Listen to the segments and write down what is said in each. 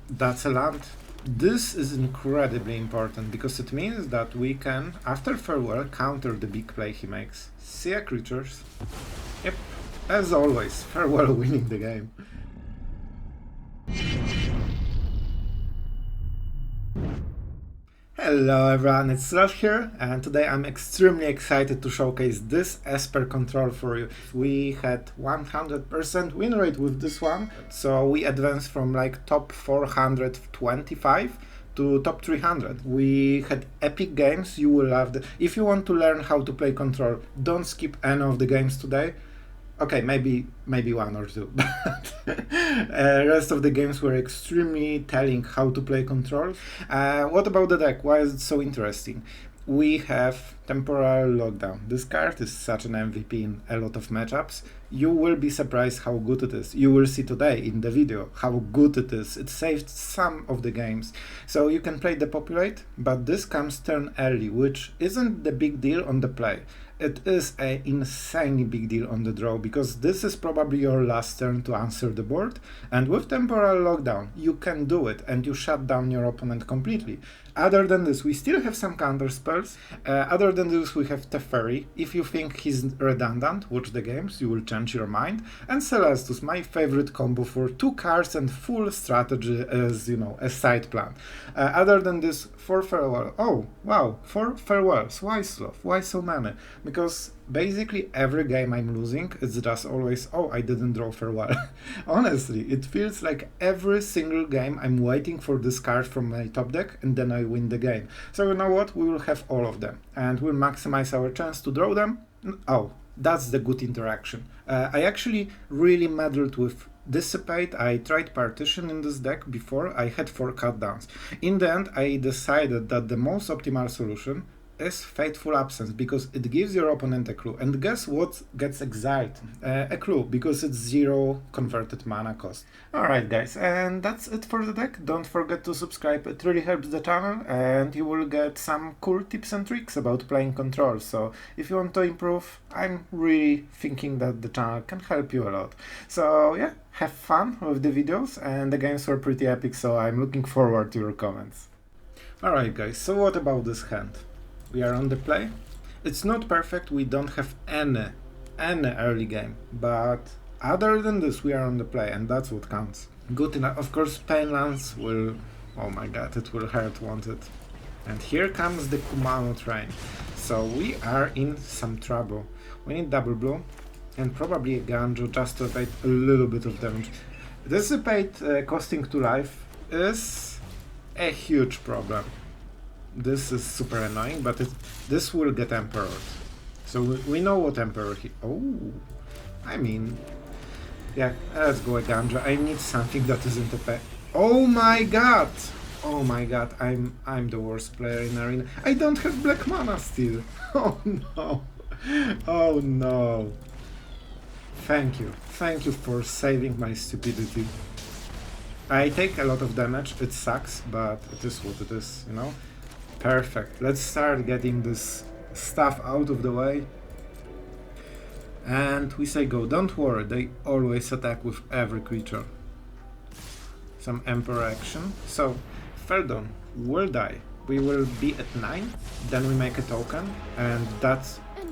That's a land. This is incredibly important because it means that we can, after Farewell, counter the big play he makes. See ya, creatures. Yep, as always, Farewell winning the game. Hello everyone, it's Sloth here, and today I'm extremely excited to showcase this Esper control for you. We had 100% win rate with this one, so we advanced from like top 425 to top 300. We had epic games, you will love them. If you want to learn how to play control, don't skip any of the games today. Okay, maybe one or two, but rest of the games were extremely telling how to play control. What about the deck? Why is it so interesting? We have Temporal Lockdown. This card is such an MVP in a lot of matchups. You will be surprised how good it is. You will see today in the video how good it is. It saved some of the games. So you can play Depopulate, but this comes turn early, which isn't the big deal on the play. It is an insanely big deal on the draw, because this is probably your last turn to answer the board, and with Temporal Lockdown you can do it and you shut down your opponent completely. Other than this, we still have some counter spells. Other than this, we have Teferi. If you think he's redundant, watch the games, you will change your mind. And Celestus, my favorite combo for 2 cards and full strategy as, you know, a side plan. Other than this, for Farewell. Oh, wow, 4 Farewells. Why Sloth? Why so many? Because basically every game I'm losing, it's just always, oh, I didn't draw Farewell. Honestly, it feels like every single game I'm waiting for this card from my top deck and then I win the game. So you know what, we will have all of them and we'll maximize our chance to draw them. Oh, that's the good interaction. I actually really meddled with Dissipate. I tried Partition in this deck before. I had 4 cutdowns. In the end, I decided that the most optimal solution is Fateful Absence, because it gives your opponent a clue. And guess what gets exiled? A clue, because it's 0 converted mana cost. Alright guys, and that's it for the deck. Don't forget to subscribe, it really helps the channel, and you will get some cool tips and tricks about playing control. So if you want to improve, I'm really thinking that the channel can help you a lot. So yeah, have fun with the videos, and the games were pretty epic, so I'm looking forward to your comments. Alright guys, so what about this hand? We are on the play. It's not perfect, we don't have any early game, but other than this we are on the play, and that's what counts. Good enough. Of course, Painlands will, oh my god, it will hurt, won't it? And here comes the Kumano train. So we are in some trouble. We need double blue and probably Eiganjo just to evade a little bit of damage. Dissipate costing 2 life is a huge problem. This is super annoying, but this will get Emperor. So we know what Emperor I mean, yeah, let's go Eiganjo. I need something that isn't a pet. Oh my god! Oh my god, I'm the worst player in Arena. I don't have black mana still. Oh no. Oh no. Thank you for saving my stupidity. I take a lot of damage, it sucks, but it is what it is, you know? Perfect. Let's start getting this stuff out of the way. And we say go. Don't worry, they always attack with every creature. Some Emperor action. So, Feldon will die. We will be at 9, then we make a token, and that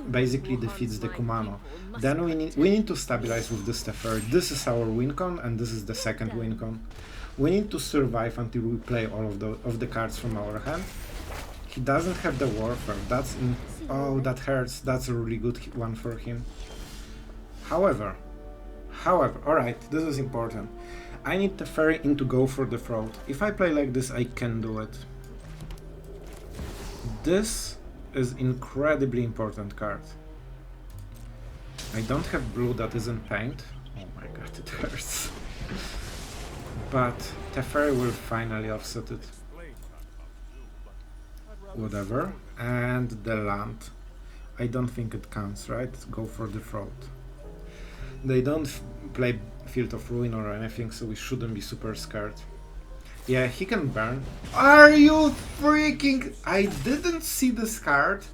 basically defeats the Kumano. Then we need to stabilize with this Teferi. This is our win con, and this is the second win con. We need to survive until we play all of the cards from our hand. He doesn't have the Warfare, that's in... oh, that hurts, that's a really good one for him. However, alright, this is important. I need Teferi in to go for the throat. If I play like this, I can do it. This is incredibly important card. I don't have blue that isn't paint. Oh my god, it hurts. But Teferi will finally offset it. Whatever. And the land. I don't think it counts, right? Go for the throat. They don't play Field of Ruin or anything, so we shouldn't be super scared. Yeah, he can burn. Are you freaking... I didn't see this card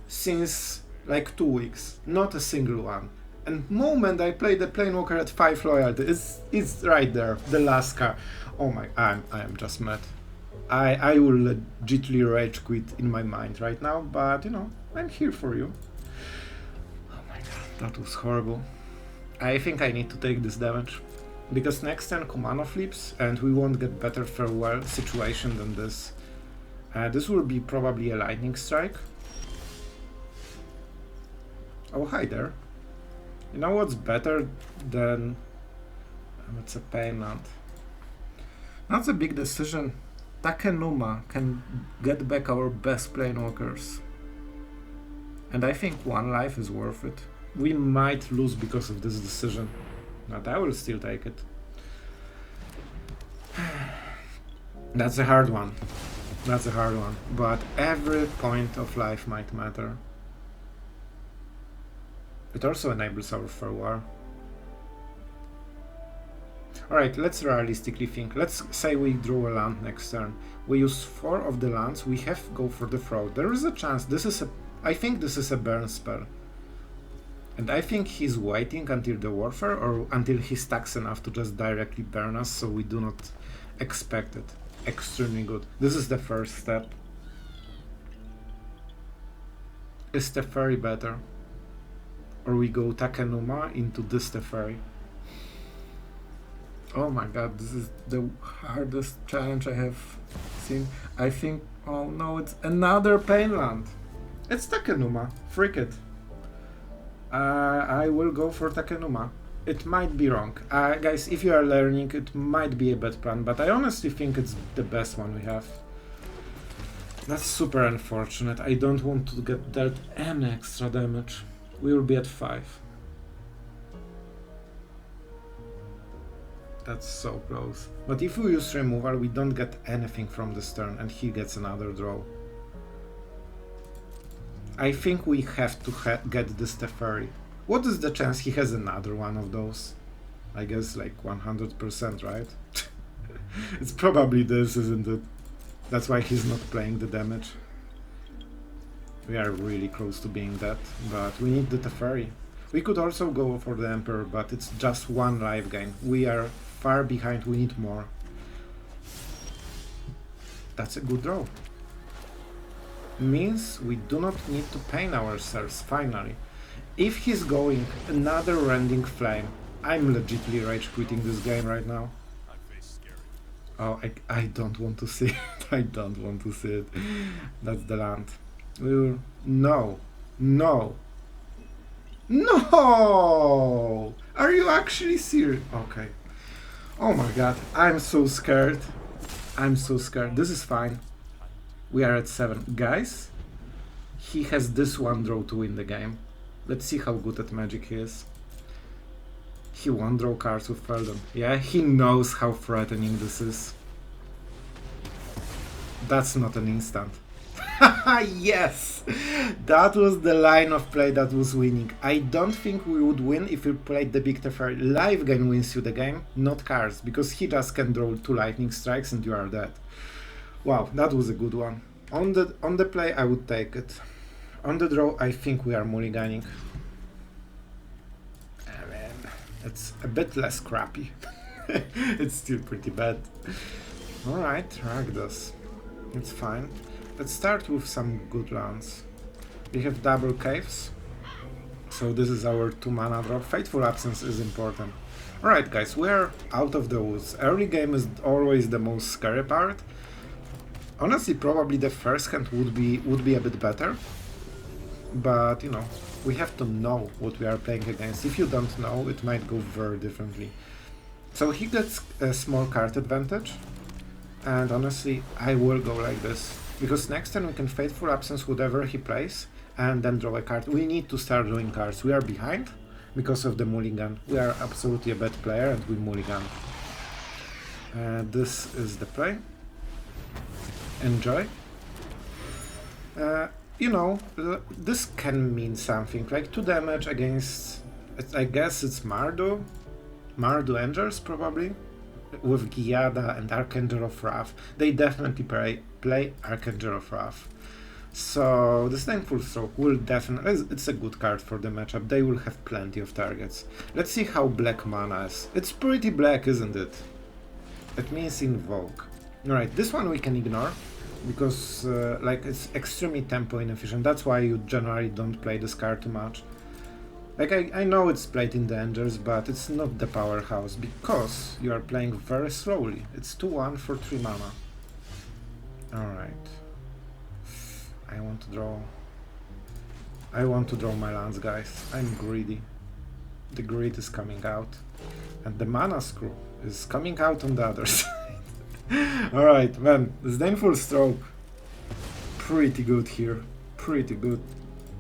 since like 2 weeks. Not a single one. And moment I play the Planewalker at 5 loyalty, it's right there, the last card. Oh my, I am just mad. I will legitimately rage quit in my mind right now, but you know, I'm here for you. Oh my god, that was horrible. I think I need to take this damage. Because next turn Kumano flips and we won't get better farewell situation than this. This will be probably a lightning strike. Oh, hi there. You know what's better than... It's a painland. That's a big decision. Takenuma can get back our best planewalkers. And I think 1 life is worth it. We might lose because of this decision, but I will still take it. That's a hard one. That's a hard one. But every point of life might matter. It also enables our farewell. Alright, let's realistically think. Let's say we draw a land next turn. We use 4 of the lands, we have go for the throw. There is a chance this is a... I think this is a burn spell. And I think he's waiting until the warfare or until he stacks enough to just directly burn us, so we do not expect it. Extremely good. This is the first step. Is Teferi better? Or we go Takenuma into this Teferi? Oh my god, this is the hardest challenge I have seen. I think... Oh no, it's another Painland! It's Takenuma. Freak it. I will go for Takenuma. It might be wrong. Guys, if you are learning, it might be a bad plan, but I honestly think it's the best one we have. That's super unfortunate. I don't want to get dealt any extra damage. We will be at 5. That's so close. But if we use removal, we don't get anything from this turn, and he gets another draw. I think we have to get this Teferi. What is the chance he has another one of those? I guess like 100%, right? It's probably this, isn't it? That's why he's not playing the damage. We are really close to being that, but we need the Teferi. We could also go for the Emperor, but it's just 1 life gain. We are far behind, we need more. That's a good draw. Means we do not need to pain ourselves, finally. If he's going another Rending Flame, I'm legitimately rage quitting this game right now. Oh, I don't want to see it. I don't want to see it. That's the land. We will... No! No! No! Are you actually serious? Okay. Oh my god, I'm so scared. I'm so scared. This is fine. We are at 7. Guys, he has this 1 draw to win the game. Let's see how good at Magic he is. He 1 draw cards with Pilgrim. Yeah, he knows how threatening this is. That's not an instant. Yes! That was the line of play that was winning. I don't think we would win if we played the big Teferi. Life gain wins you the game, not cards, because he just can draw 2 lightning strikes and you are dead. Wow, that was a good one. On the play, I would take it. On the draw, I think we are mulliganing. I mean, it's a bit less crappy. It's still pretty bad. Alright, Ragdos. It's fine. Let's start with some good lands. We have double caves. So this is our 2 mana drop. Fateful Absence is important. Alright guys, we are out of the woods. Early game is always the most scary part. Honestly, probably the first hand would be a bit better. But, you know, we have to know what we are playing against. If you don't know, it might go very differently. So he gets a small card advantage. And honestly, I will go like this. Because next turn we can Fateful Absence whatever he plays and then draw a card. We need to start drawing cards. We are behind because of the mulligan. We are absolutely a bad player and we mulligan. This is the play. Enjoy. You know, this can mean something, like 2 damage against, I guess it's Mardu Angels probably, with Giada and Archangel of Wrath. They definitely play Archangel of Wrath. So this Disdainful Stroke will definitely, it's a good card for the matchup. They will have plenty of targets. Let's see how black mana is. It's pretty black, isn't it? That means Invoke. Alright, this one we can ignore, because like it's extremely tempo inefficient. That's why you generally don't play this card too much. Like I know it's played in dangers, but it's not the powerhouse, because you are playing very slowly. It's 2-1 for 3 mana. Alright. I want to draw my lands, guys. I'm greedy. The greed is coming out. And the mana screw is coming out on the other side. Alright, man. Disdainful Stroke. Pretty good here. Pretty good.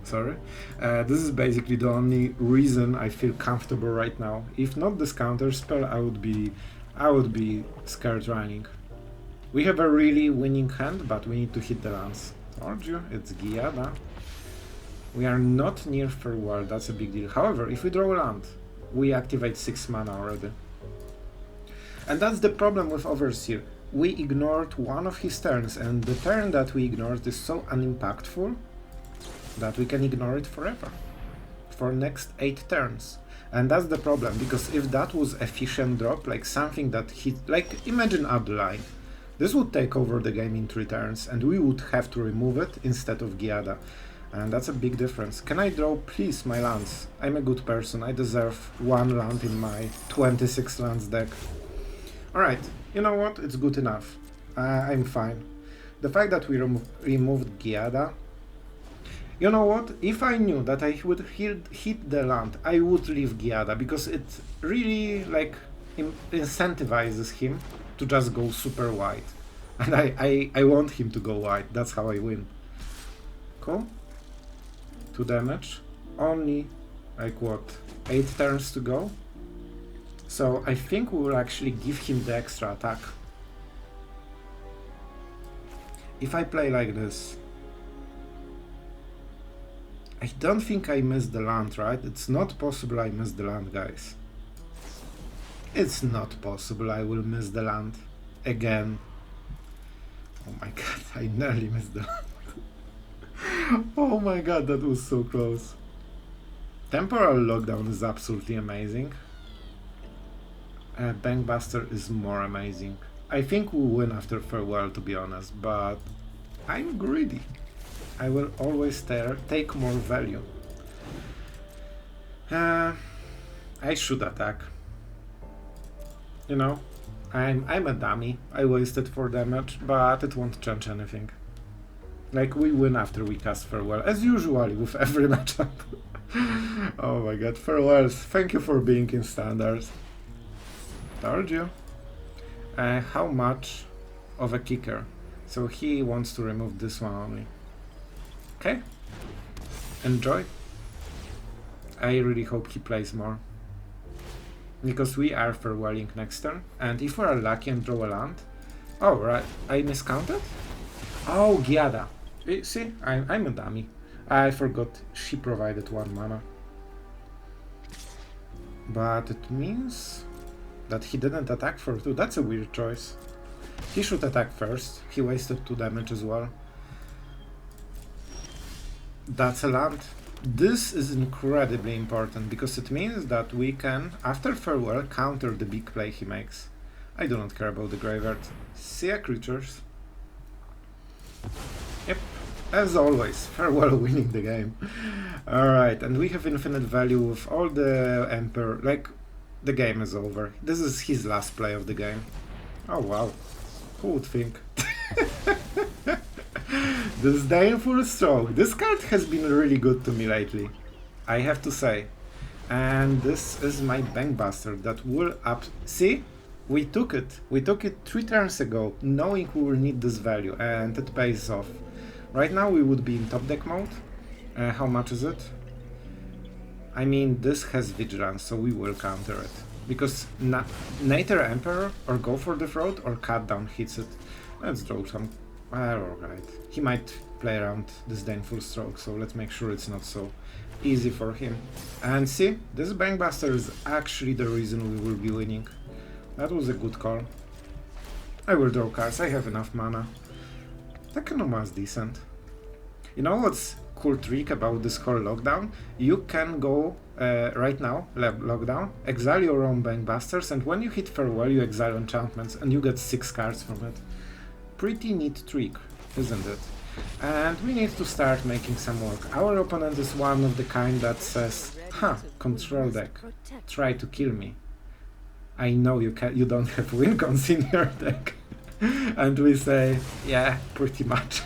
Sorry. This is basically the only reason I feel comfortable right now. If not this counter spell, I would be scared running. We have a really winning hand, but we need to hit the lands. Told you, it's Giada. We are not near Farewell, that's a big deal. However, if we draw a land, we activate 6 mana already. And that's the problem with Overseer. We ignored one of his turns, and the turn that we ignored is so unimpactful that we can ignore it forever. For next 8 turns. And that's the problem, because if that was efficient drop, like something that hit, like imagine Abdullahi. This would take over the game in 3 turns, and we would have to remove it instead of Giada. And that's a big difference. Can I draw, please, my lands? I'm a good person, I deserve 1 land in my 26 lands deck. Alright, you know what? It's good enough. I'm fine. The fact that we removed Giada... You know what? If I knew that I would hit the land, I would leave Giada, because it really, like, incentivizes him to just go super wide. And I want him to go wide, that's how I win. Cool. 2 damage. Only, like what, 8 turns to go? So I think we will actually give him the extra attack. If I play like this... I don't think I missed the land, right? It's not possible I missed the land, guys. It's not possible I will miss the land. Again. Oh my god, I nearly missed the land. Oh my god, that was so close. Temporal lockdown is absolutely amazing. Bankbuster is more amazing. I think we'll win after Farewell, to be honest, but I'm greedy. I will always take more value. I should attack. You know, I'm a dummy. I wasted 4 damage, but it won't change anything. Like, we win after we cast Farewell, as usually with every matchup. Oh my god, Farewells, thank you for being in standards. Told you. How much of a kicker? So he wants to remove this one only. Okay. Enjoy. I really hope he plays more. Because we are farewelling next turn, and if we are lucky and draw a land... Oh, right, I miscounted? Oh, Giada. See, I'm a dummy. I forgot she provided 1 mana. But it means that he didn't attack for 2. That's a weird choice. He should attack first. He wasted 2 damage as well. That's a land. This is incredibly important, because it means that we can, after Farewell, counter the big play he makes. I do not care about the graveyard. See ya, creatures. Yep, as always, Farewell winning the game. Alright, and we have infinite value with all the Emperor. Like, the game is over. This is his last play of the game. Oh wow, who would think? Disdainful Stroke. This card has been really good to me lately, I have to say. And this is my Bankbuster that will up... See? We took it. We took it 3 turns ago, knowing we will need this value, and it pays off. Right now we would be in top deck mode. How much is it? I mean, this has Vigilance, so we will counter it. Because Nater Emperor, or Go for the Throat, or Cut Down hits it. Let's draw some... Alright. He might play around Disdainful Stroke, so let's make sure it's not so easy for him. And see, this Bankbuster is actually the reason we will be winning. That was a good call. I will draw cards, I have enough mana. Takenoma is decent. You know what's cool trick about this whole lockdown? You can go right now, lockdown, exile your own Bankbusters, and when you hit farewell you exile enchantments and you get 6 cards from it. Pretty neat trick, isn't it? And we need to start making some work. Our opponent is one of the kind that says, control deck, try to kill me. I know you don't have win cons in your deck. And we say, yeah, pretty much.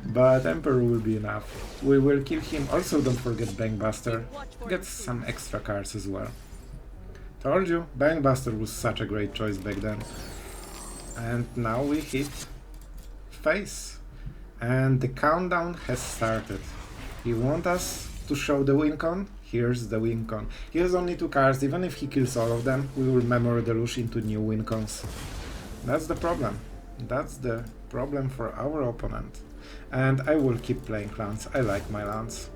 But Emperor will be enough. We will kill him. Also don't forget Bankbuster. Get some extra cards as well. Told you, Bankbuster was such a great choice back then. And now we hit face. And the countdown has started. You want us to show the win con? Here's the win con. He has only 2 cards. Even if he kills all of them, we will Memory Deluge into new win cons. That's the problem. That's the problem for our opponent. And I will keep playing lands. I like my lands.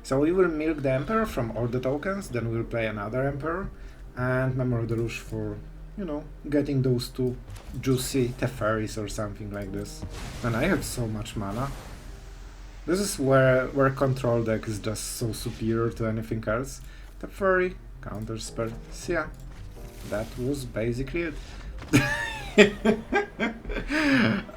So we will milk the Emperor from all the tokens, then we'll play another Emperor and Memory Deluge for, you know, getting those 2 juicy Teferis or something like this. And I have so much mana. This is where control deck is just so superior to anything else. Teferi, counterspell, so yeah, that was basically it.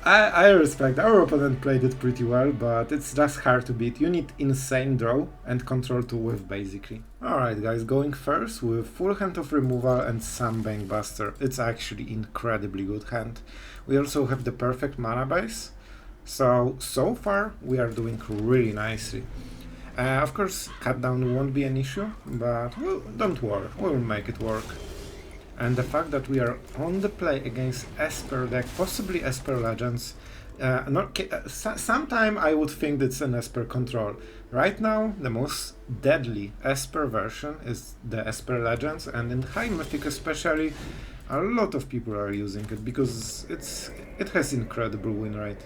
I respect, our opponent played it pretty well, but it's just hard to beat. You need insane draw and control to whiff basically. Alright guys, going first with full hand of removal and some Bankbuster. It's actually incredibly good hand. We also have the perfect mana base. So far we are doing really nicely. Of course, cut down won't be an issue, but well, don't worry, we'll make it work. And the fact that we are on the play against Esper deck, possibly Esper Legends, sometime I would think it's an Esper control. Right now, the most deadly Esper version is the Esper Legends, and in High Mythic especially, a lot of people are using it because it has incredible win rate.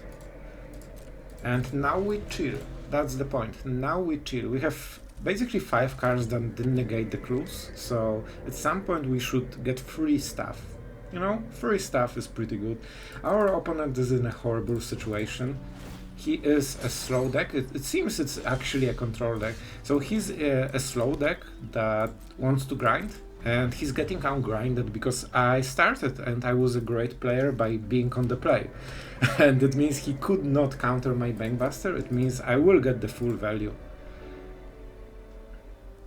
And now we chill, that's the point, now we chill. We have basically 5 cards that didn't negate the clues, so at some point we should get free stuff. You know, free stuff is pretty good. Our opponent is in a horrible situation. He is a slow deck, it seems it's actually a control deck. So he's a slow deck that wants to grind, and he's getting outgrinded because I started and I was a great player by being on the play. And it means he could not counter my Bankbuster, it means I will get the full value.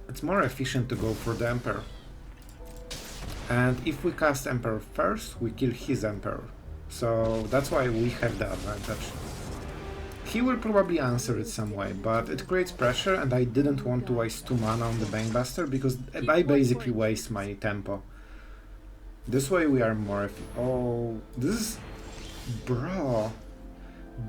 It's more efficient to go for the Emperor. And if we cast Emperor first, we kill his Emperor. So that's why we have the advantage. He will probably answer it some way, but it creates pressure and I didn't want to waste 2 mana on the Bankbuster because I basically waste my tempo. This way we are more oh, this is... Bro...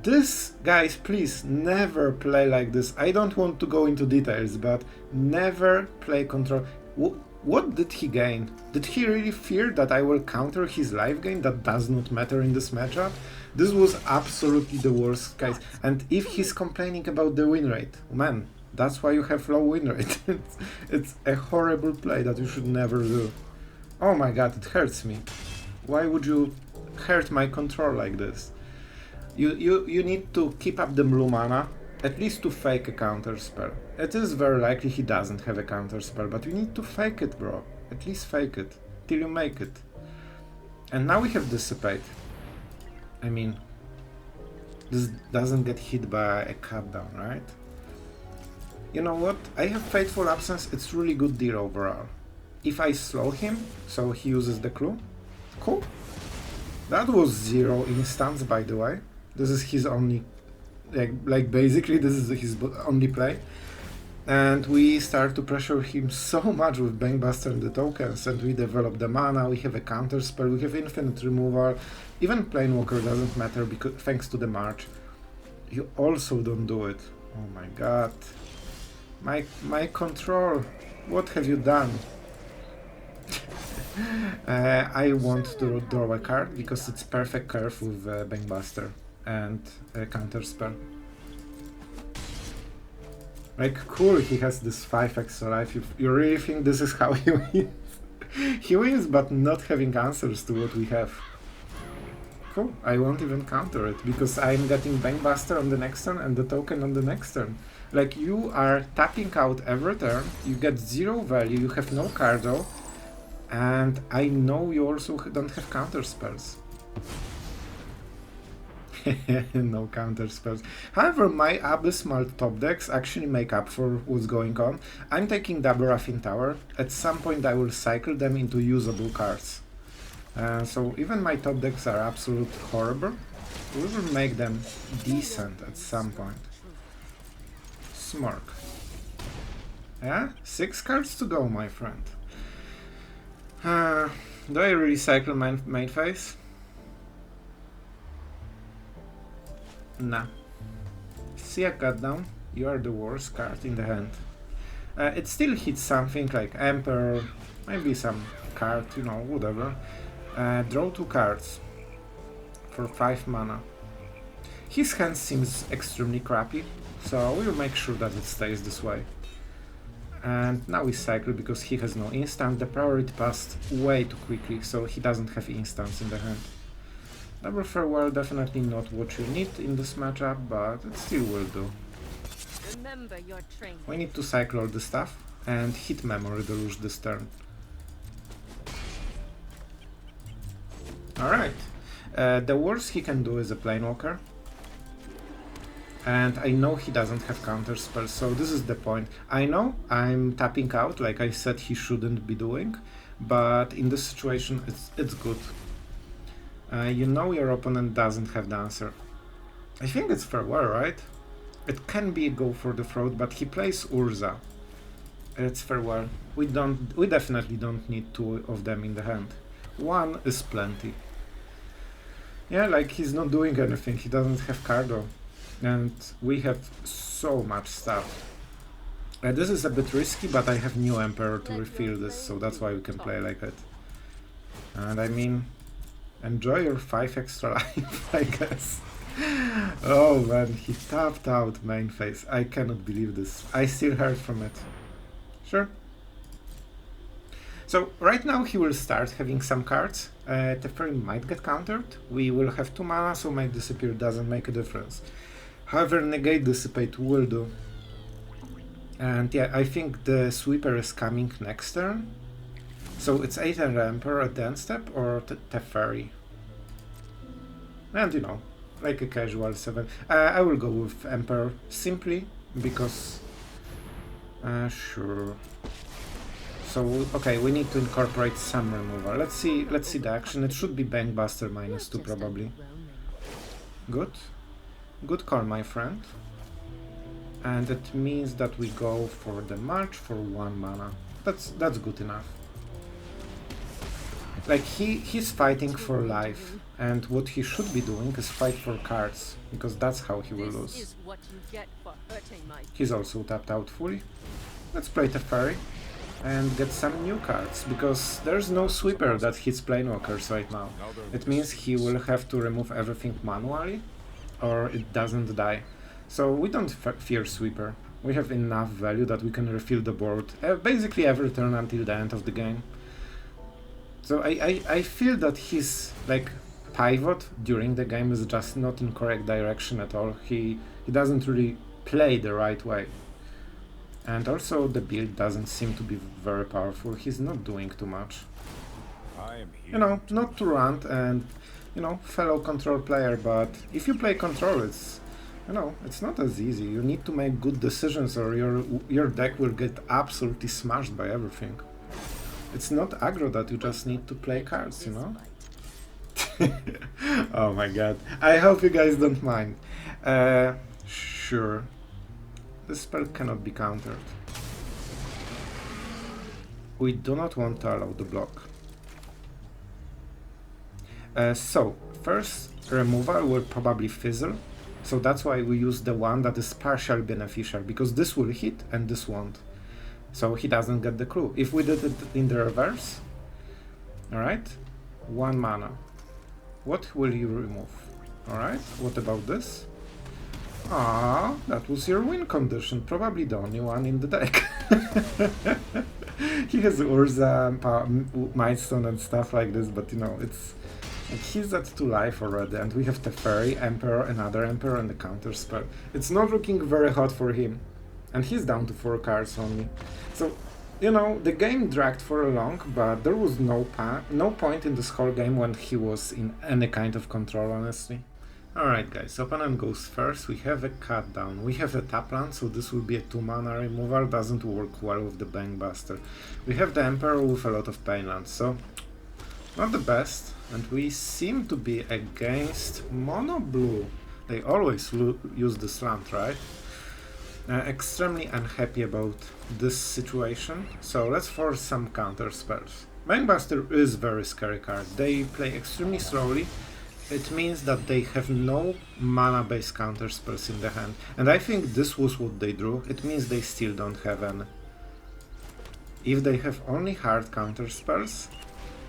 This, guys, please, never play like this. I don't want to go into details, but never play control. What did he gain? Did he really fear that I will counter his life gain that does not matter in this matchup? This was absolutely the worst, guys. And if he's complaining about the win rate, man, that's why you have low win rate. It's a horrible play that you should never do. Oh my god, it hurts me. Why would you hurt my control like this? You need to keep up the blue mana, at least to fake a counter spell. It is very likely he doesn't have a counter spell, but you need to fake it, bro. At least fake it, till you make it. And now we have Dissipate. I mean, this doesn't get hit by a cut down, right? You know what? I have Fateful Absence, it's really good deal overall. If I slow him, so he uses the clue, cool. That was 0 instants, by the way. This is his only, like basically this is his only play. And we start to pressure him so much with Bankbuster and the tokens, and we develop the mana, we have a counter spell, we have infinite removal, even Planewalker doesn't matter because thanks to the March. You also don't do it. Oh my god. My control, what have you done? I want to draw a card because it's perfect curve with Bankbuster and counter spell. Like, cool, he has this 5 extra life. You really think this is how he wins? He wins, but not having answers to what we have. Cool, I won't even counter it, because I'm getting Bankbuster on the next turn and the token on the next turn. Like, you are tapping out every turn, you get 0 value, you have no card draw, and I know you also don't have counter spells. No counter spells. However, my abysmal top decks actually make up for what's going on. I'm taking double Raffine Tower. At some point I will cycle them into usable cards. So even my top decks are absolutely horrible. We will make them decent at some point. Smirk. Yeah? 6 cards to go, my friend. Do I really cycle main phase? Nah. See a cutdown, you are the worst card in the hand. It still hits something like Emperor, maybe some card, you know, whatever. Draw 2 cards for 5 mana. His hand seems extremely crappy, so we'll make sure that it stays this way. And now we cycle because he has no instant. The priority passed way too quickly, so he doesn't have instants in the hand. Double Farewell, definitely not what you need in this matchup, but it still will do. Remember your training. We need to cycle all the stuff and hit Memory Deluge this turn. Alright. The worst he can do is a Planewalker. And I know he doesn't have counter spells, so this is the point. I know I'm tapping out, like I said he shouldn't be doing, but in this situation it's good. You know your opponent doesn't have the answer. I think it's Farewell, right? It can be Go for the Throat, but he plays Urza. It's Farewell. We definitely don't need 2 of them in the hand. 1 is plenty. Yeah, like he's not doing anything, he doesn't have Cardo. And we have so much stuff. This is a bit risky, but I have new Emperor to refill this, so that's why we can play like it. And I mean, enjoy your 5 extra life, I guess. Oh man, he tapped out main phase. I cannot believe this. I still heard from it. Sure. So right now he will start having some cards. Teferi might get countered. We will have 2 mana, so make disappear doesn't make a difference. However, negate dissipate will do. And yeah, I think the sweeper is coming next turn. So it's 8 and Emperor at the end step, or Teferi. And you know, like a casual 7. I will go with Emperor simply because sure. So okay, we need to incorporate some removal. Let's see the action. It should be Bankbuster -2 probably. Good. Good call, my friend. And it means that we go for the March for 1 mana. That's good enough. Like he's fighting for life, and what he should be doing is fight for cards, because that's how he will lose. He's also tapped out fully. Let's play Teferi and get some new cards, because there's no sweeper that hits Planewalkers right now. It means he will have to remove everything manually, or it doesn't die. So we don't fear sweeper. We have enough value that we can refill the board basically every turn until the end of the game. So I feel that his like pivot during the game is just not in correct direction at all. He doesn't really play the right way. And also the build doesn't seem to be very powerful. He's not doing too much. You know, not to rant and, you know, fellow control player, but if you play control, it's, you know, it's not as easy. You need to make good decisions or your deck will get absolutely smashed by everything. It's not aggro that you just need to play cards, you know? Oh my god. I hope you guys don't mind. Sure. This spell cannot be countered. We do not want to allow the block. So, first removal will probably fizzle. So that's why we use the one that is partially beneficial, because this will hit and this won't. So he doesn't get the clue. If we did it in the reverse, alright, 1 mana. What will you remove? Alright, what about this? Ah, that was your win condition, probably the only one in the deck. He has Urza, Milestone and stuff like this, but you know, And he's at 2 life already, and we have Teferi, Emperor, another Emperor, and the counter spell. It's not looking very hot for him. And he's down to 4 cards only. So, you know, the game dragged for long, but there was no point in this whole game when he was in any kind of control, honestly. Alright guys, opponent goes first, we have a cut down. We have a tap land, so this will be a 2-mana removal, doesn't work well with the Bankbuster. We have the Emperor with a lot of pain lands, so not the best. And we seem to be against mono blue. They always use this land, right? Extremely unhappy about this situation, so let's force some counter spells. Bankbuster is very scary card. They play extremely slowly. It means that they have no mana-based counter spells in the hand, and I think this was what they drew. It means they still don't have any. If they have only hard counter spells,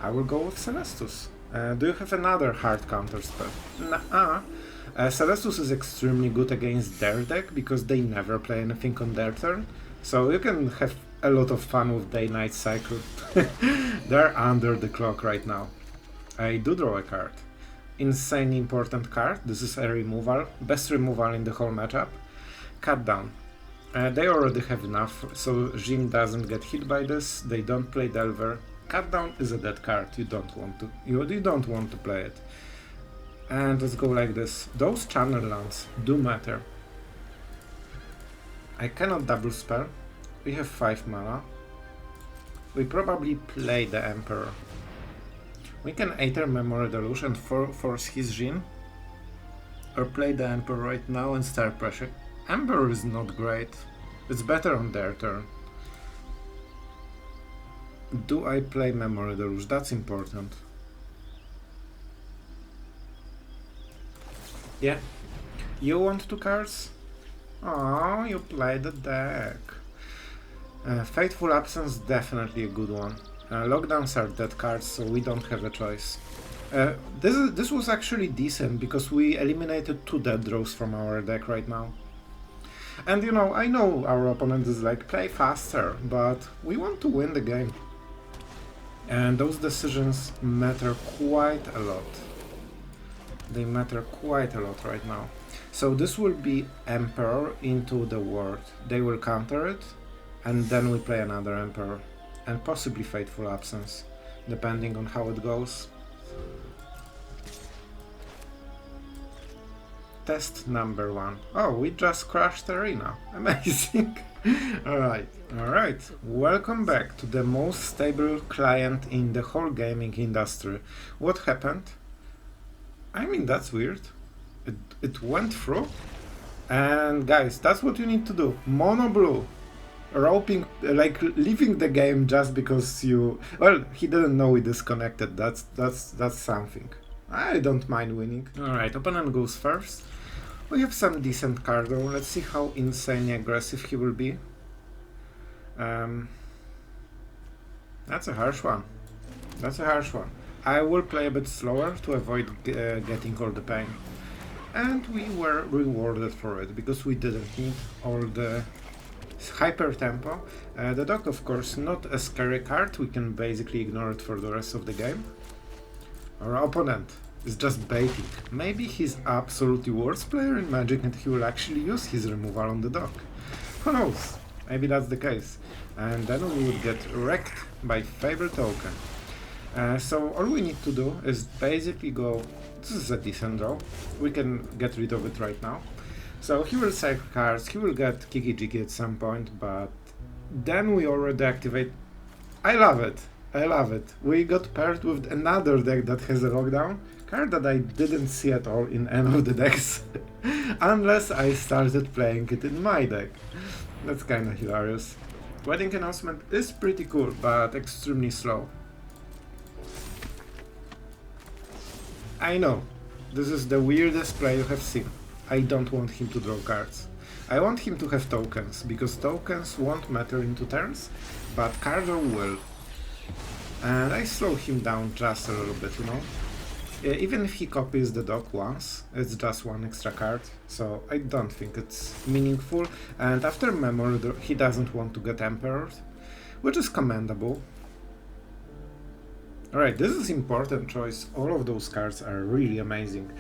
I will go with Celestus. Do you have another hard counter spell? Nuh-uh. Celestus is extremely good against their deck because they never play anything on their turn, so you can have a lot of fun with day-night cycle. They're under the clock right now. I do draw a card. Insanely important card. This is a removal, best removal in the whole matchup. Cut down. They already have enough, so Jin doesn't get hit by this. They don't play Delver. Cut down is a dead card. You don't want to play it. And let's go like this. Those channel lands do matter. I cannot double spell. We have 5 mana. We probably play the Emperor. We can either Memory Deluge and force his Jin, or play the Emperor right now and start pressure. Emperor is not great. It's better on their turn. Do I play Memory Deluge? That's important. Yeah. You want 2 cards? Oh, you play the deck. Fateful Absence, definitely a good one. Lockdowns are dead cards, so we don't have a choice. This was actually decent because we eliminated 2 dead draws from our deck right now. And you know, I know our opponent is like, play faster, but we want to win the game. And those decisions matter quite a lot. They matter quite a lot right now. So this will be Emperor into the Ward. They will counter it, and then we play another Emperor. And possibly Fateful Absence, depending on how it goes. Test number 1. Oh, we just crashed arena. Amazing. Alright. Welcome back to the most stable client in the whole gaming industry. What happened? I mean, that's weird. It went through. And guys, that's what you need to do. Mono blue. Roping, like leaving the game just because you... Well, he didn't know we disconnected. That's something. I don't mind winning. Alright, opponent goes first. We have some decent card though. Let's see how insanely aggressive he will be. That's a harsh one. I will play a bit slower to avoid getting all the pain. And we were rewarded for it because we didn't need all the hyper tempo. The dog, of course, not a scary card. We can basically ignore it for the rest of the game. Our opponent is just baiting. Maybe he's absolutely worst player in Magic and he will actually use his removal on the dog. Who knows? Maybe that's the case. And then we would get wrecked by favorite token. So all we need to do is basically go... This is a decent draw. We can get rid of it right now. So he will cycle cards, he will get Kiki Jiki at some point, but then we already activate... I love it. We got paired with another deck that has a lockdown, card that I didn't see at all in any of the decks, unless I started playing it in my deck. That's kinda hilarious. Wedding announcement is pretty cool, but extremely slow. I know, this is the weirdest play you have seen. I don't want him to draw cards. I want him to have tokens, because tokens won't matter in 2 turns, but card draw will. And I slow him down just a little bit, you know. Even if he copies the dog once, it's just 1 extra card, so I don't think it's meaningful. And after Memory, he doesn't want to get Emperor, which is commendable. Alright, this is important choice. All of those cards are really amazing.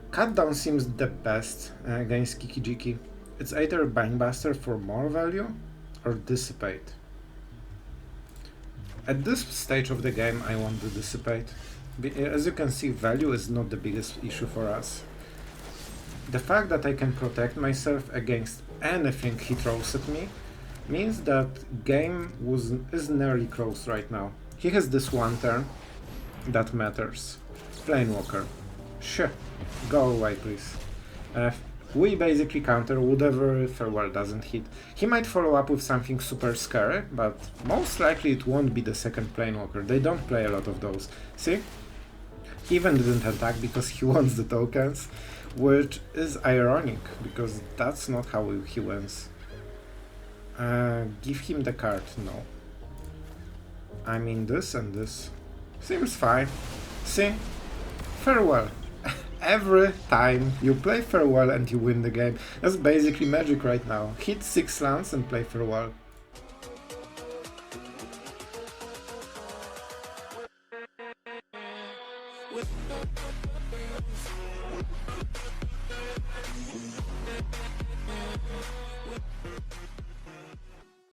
Cut Down seems the best against Kiki-Jiki. It's either Bankbuster for more value or Dissipate. At this stage of the game I want to Dissipate. As you can see, value is not the biggest issue for us. The fact that I can protect myself against anything he throws at me means that game is nearly close right now. He has this one turn that matters. Planewalker. Shh, go away please. We basically counter whatever Farewell doesn't hit. He might follow up with something super scary, but most likely it won't be the second Planewalker. They don't play a lot of those. See? He even didn't attack because he wants the tokens, which is ironic, because that's not how he wins. Give him the card, no. I mean this and this. Seems fine. See? Farewell. Every time you play Farewell and you win the game. That's basically magic right now. Hit 6 lands and play Farewell.